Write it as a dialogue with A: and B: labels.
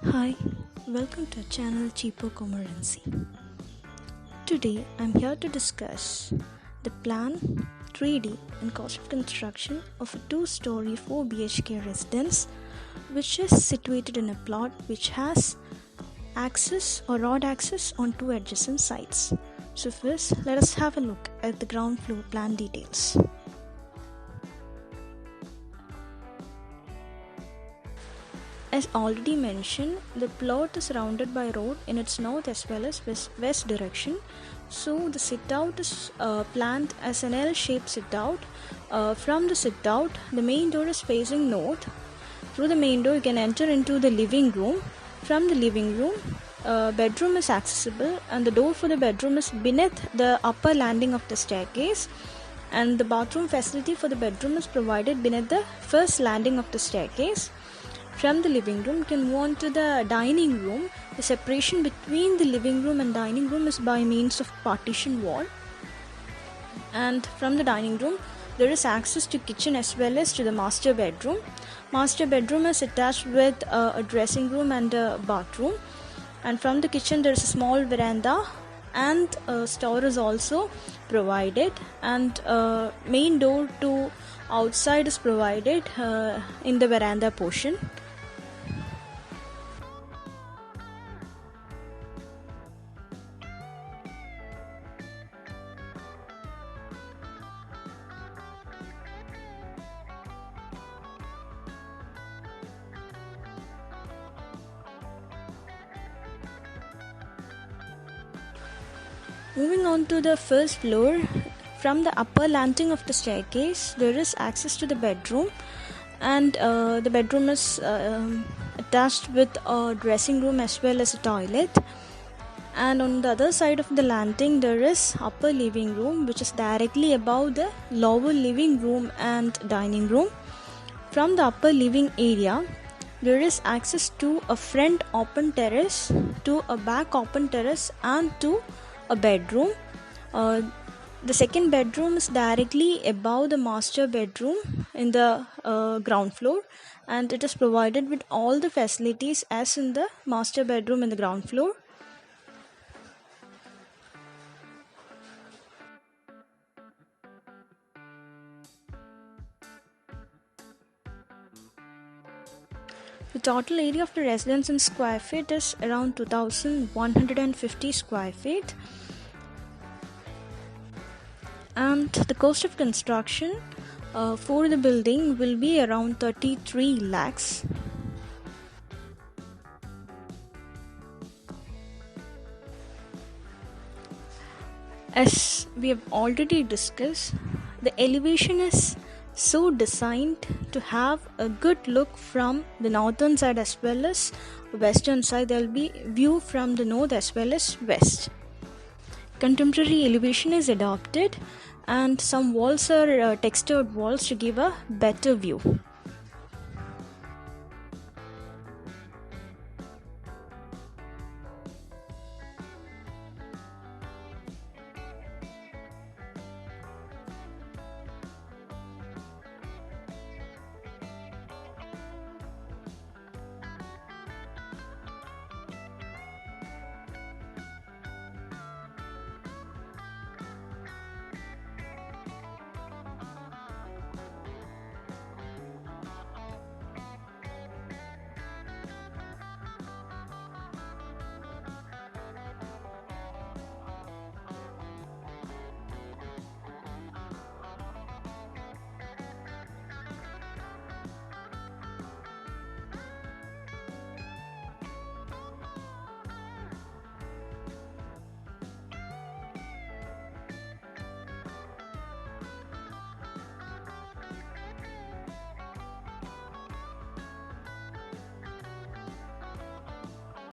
A: Hi, welcome to our channel Cheapo Commorency. Today I'm here to discuss the plan, 3D and cost of construction of a 2-story 4 BHK residence which is situated in a plot which has access or road access on 2 adjacent sites. So first let us have a look at the ground floor plan details. As already mentioned, the plot is surrounded by road in its north as well as west direction. So the sit-out is planned as an L-shaped sit-out. From the sit-out, the main door is facing north. Through the main door, you can enter into the living room. From the living room, bedroom is accessible, and the door for the bedroom is beneath the upper landing of the staircase. And the bathroom facility for the bedroom is provided beneath the first landing of the staircase. From the living room, you can move on to the dining room. The separation between the living room and dining room is by means of partition wall. And from the dining room, there is access to kitchen as well as to the master bedroom. Master bedroom is attached with a dressing room and a bathroom. And from the kitchen, there is a small veranda and a store is also provided. And main door to outside is provided in the veranda portion. Moving on to the first floor, from the upper landing of the staircase, there is access to the bedroom, and the bedroom is attached with a dressing room as well as a toilet. And on the other side of the landing, there is upper living room, which is directly above the lower living room and dining room. From the upper living area, there is access to a front open terrace, to a back open terrace, and to a bedroom. The second bedroom is directly above the master bedroom in the ground floor, and it is provided with all the facilities as in the master bedroom in the ground floor. The total area of the residence in square feet is around 2150 square feet. And the cost of construction for the building will be around 33 lakhs. As we have already discussed, the elevation is so designed to have a good look from the northern side as well as western side. There will be view from the north as well as west. Contemporary elevation is adopted, and some walls are textured walls to give a better view.